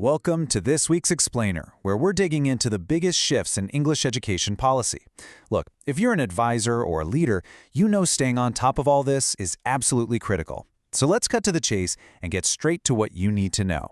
Welcome to this week's Explainer, where we're digging into the biggest shifts in English education policy. Look, if you're an advisor or a leader, you know staying on top of all this is absolutely critical. So let's cut to the chase and get straight to what you need to know.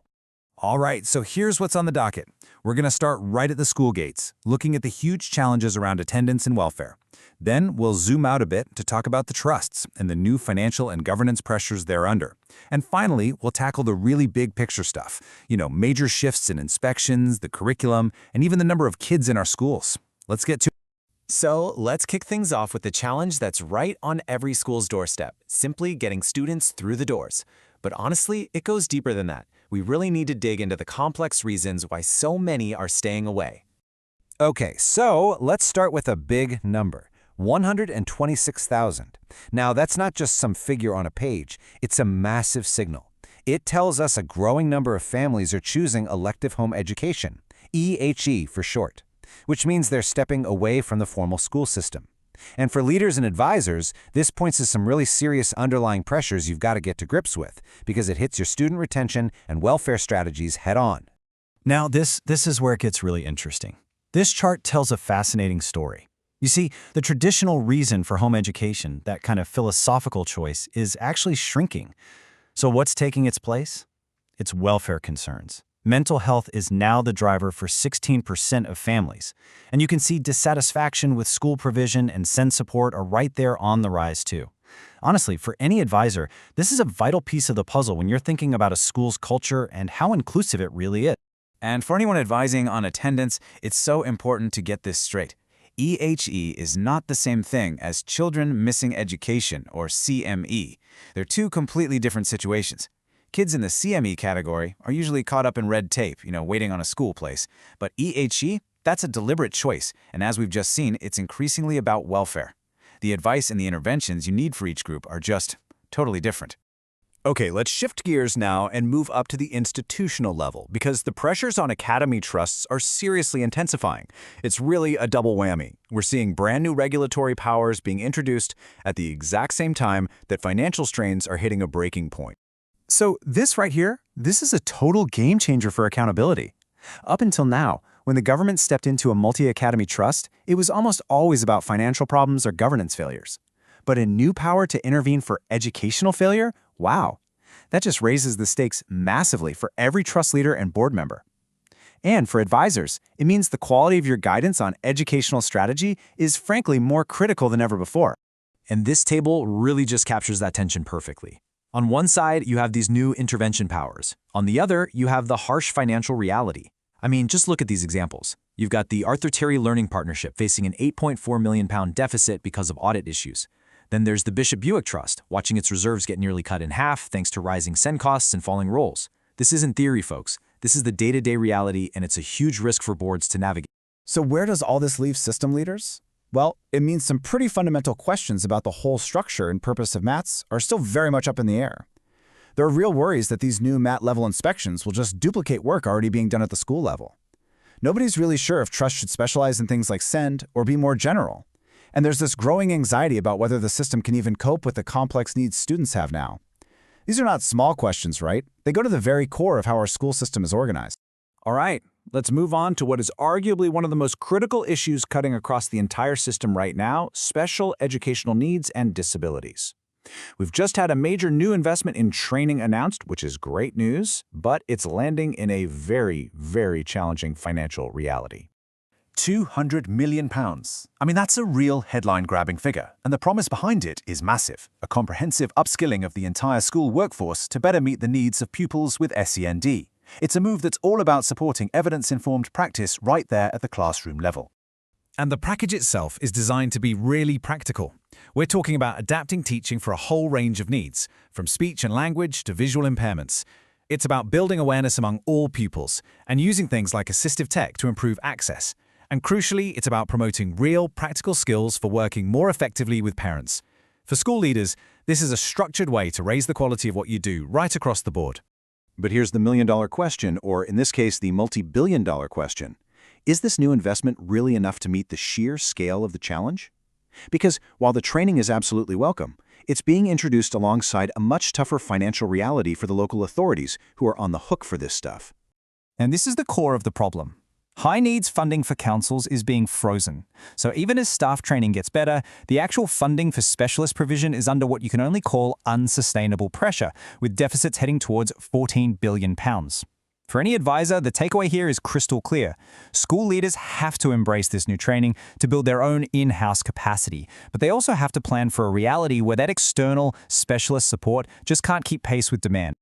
All right, so here's what's on the docket. We're going to start right at the school gates, looking at the huge challenges around attendance and welfare. Then we'll zoom out a bit to talk about the trusts and the new financial and governance pressures they're under. And finally, we'll tackle the really big picture stuff. Major shifts in inspections, the curriculum, and even the number of kids in our schools. Let's get to So let's kick things off with the challenge that's right on every school's doorstep, simply getting students through the doors. But honestly, it goes deeper than that. We really need to dig into the complex reasons why so many are staying away. Okay, so let's start with a big number. 126,000. Now, that's not just some figure on a page. It's a massive signal. It tells us a growing number of families are choosing elective home education, EHE for short, which means they're stepping away from the formal school system. And for leaders and advisors, this points to some really serious underlying pressures you've got to get to grips with, because it hits your student retention and welfare strategies head on. Now, this is where it gets really interesting. This chart tells a fascinating story. You see, the traditional reason for home education, that kind of philosophical choice, is actually shrinking. So what's taking its place? It's welfare concerns. Mental health is now the driver for 16% of families. And you can see dissatisfaction with school provision and SEND support are right there on the rise too. Honestly, for any advisor, this is a vital piece of the puzzle when you're thinking about a school's culture and how inclusive it really is. And for anyone advising on attendance, it's so important to get this straight. EHE is not the same thing as Children Missing Education, or CME. They're two completely different situations. Kids in the CME category are usually caught up in red tape, waiting on a school place. But EHE, that's a deliberate choice, and as we've just seen, it's increasingly about welfare. The advice and the interventions you need for each group are just totally different. Okay, let's shift gears now and move up to the institutional level, because the pressures on academy trusts are seriously intensifying. It's really a double whammy. We're seeing brand new regulatory powers being introduced at the exact same time that financial strains are hitting a breaking point. So this right here, this is a total game changer for accountability. Up until now, when the government stepped into a multi-academy trust, it was almost always about financial problems or governance failures. But a new power to intervene for educational failure? Wow, that just raises the stakes massively for every trust leader and board member. And for advisors, it means the quality of your guidance on educational strategy is frankly more critical than ever before. And this table really just captures that tension perfectly. On one side, you have these new intervention powers. On the other, you have the harsh financial reality. I mean, just look at these examples. You've got the Arthur Terry Learning Partnership facing an £8.4 million deficit because of audit issues. Then there's the Bishop Buick Trust, watching its reserves get nearly cut in half thanks to rising SEND costs and falling rolls. This isn't theory, folks. This is the day-to-day reality, and it's a huge risk for boards to navigate. So where does all this leave system leaders? Well, it means some pretty fundamental questions about the whole structure and purpose of MATs are still very much up in the air. There are real worries that these new MAT-level inspections will just duplicate work already being done at the school level. Nobody's really sure if trust should specialize in things like SEND or be more general. And there's this growing anxiety about whether the system can even cope with the complex needs students have now. These are not small questions, right? They go to the very core of how our school system is organized. All right, let's move on to what is arguably one of the most critical issues cutting across the entire system right now: special educational needs and disabilities. We've just had a major new investment in training announced, which is great news, but it's landing in a very, very challenging financial reality. £200 million. I mean, that's a real headline-grabbing figure, and the promise behind it is massive: a comprehensive upskilling of the entire school workforce to better meet the needs of pupils with SEND. It's a move that's all about supporting evidence-informed practice right there at the classroom level. And the package itself is designed to be really practical. We're talking about adapting teaching for a whole range of needs, from speech and language to visual impairments. It's about building awareness among all pupils and using things like assistive tech to improve access. And crucially, it's about promoting real, practical skills for working more effectively with parents. For school leaders, this is a structured way to raise the quality of what you do right across the board. But here's the million-dollar question, or in this case, the multi-billion-dollar question. Is this new investment really enough to meet the sheer scale of the challenge? Because while the training is absolutely welcome, it's being introduced alongside a much tougher financial reality for the local authorities who are on the hook for this stuff. And this is the core of the problem. High-needs funding for councils is being frozen. So even as staff training gets better, the actual funding for specialist provision is under what you can only call unsustainable pressure, with deficits heading towards £14 billion. For any advisor, the takeaway here is crystal clear. School leaders have to embrace this new training to build their own in-house capacity, but they also have to plan for a reality where that external, specialist support just can't keep pace with demand.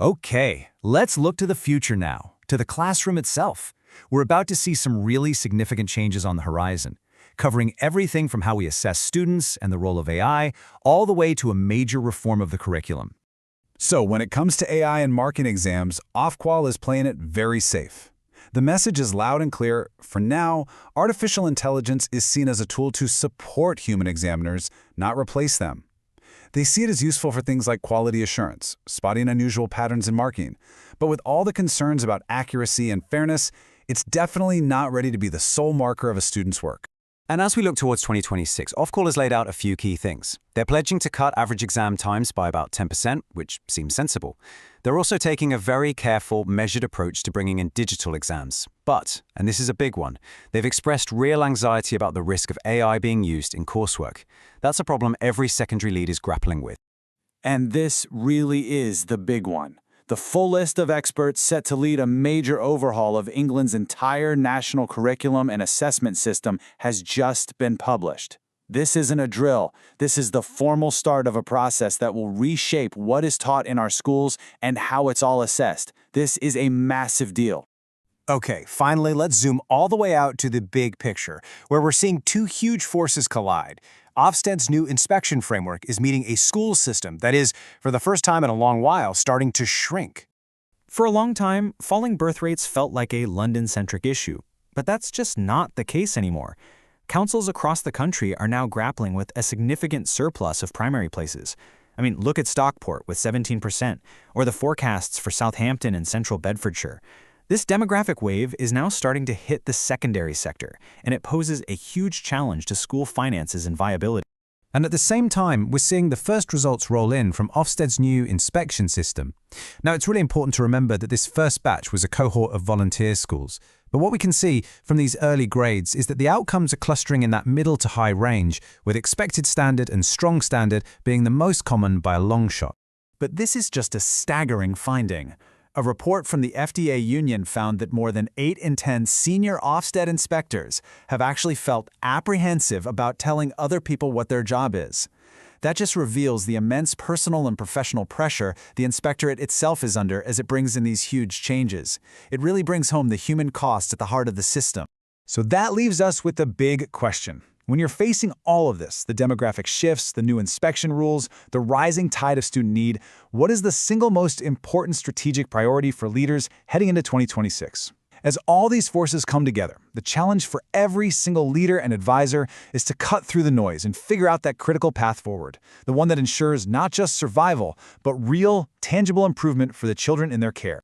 Okay, let's look to the future now, to the classroom itself. We're about to see some really significant changes on the horizon, covering everything from how we assess students and the role of AI, all the way to a major reform of the curriculum. So when it comes to AI and marking exams, Ofqual is playing it very safe. The message is loud and clear. For now, artificial intelligence is seen as a tool to support human examiners, not replace them. They see it as useful for things like quality assurance, spotting unusual patterns in marking. But with all the concerns about accuracy and fairness, it's definitely not ready to be the sole marker of a student's work. And as we look towards 2026, Ofqual has laid out a few key things. They're pledging to cut average exam times by about 10%, which seems sensible. They're also taking a very careful, measured approach to bringing in digital exams. But, and this is a big one, they've expressed real anxiety about the risk of AI being used in coursework. That's a problem every secondary lead is grappling with. And this really is the big one. The full list of experts set to lead a major overhaul of England's entire national curriculum and assessment system has just been published. This isn't a drill. This is the formal start of a process that will reshape what is taught in our schools and how it's all assessed. This is a massive deal. Okay, finally, let's zoom all the way out to the big picture, where we're seeing two huge forces collide. Ofsted's new inspection framework is meeting a school system that is, for the first time in a long while, starting to shrink. For a long time, falling birth rates felt like a London-centric issue, but that's just not the case anymore. Councils across the country are now grappling with a significant surplus of primary places. I mean, look at Stockport with 17%, or the forecasts for Southampton and central Bedfordshire. This demographic wave is now starting to hit the secondary sector, and it poses a huge challenge to school finances and viability. And at the same time, we're seeing the first results roll in from Ofsted's new inspection system. Now, it's really important to remember that this first batch was a cohort of volunteer schools. But what we can see from these early grades is that the outcomes are clustering in that middle to high range, with expected standard and strong standard being the most common by a long shot. But this is just a staggering finding. A report from the FDA union found that more than 8 in 10 senior Ofsted inspectors have actually felt apprehensive about telling other people what their job is. That just reveals the immense personal and professional pressure the inspectorate itself is under as it brings in these huge changes. It really brings home the human cost at the heart of the system. So that leaves us with the big question. When you're facing all of this, the demographic shifts, the new inspection rules, the rising tide of student need, what is the single most important strategic priority for leaders heading into 2026? As all these forces come together, the challenge for every single leader and advisor is to cut through the noise and figure out that critical path forward, the one that ensures not just survival, but real, tangible improvement for the children in their care.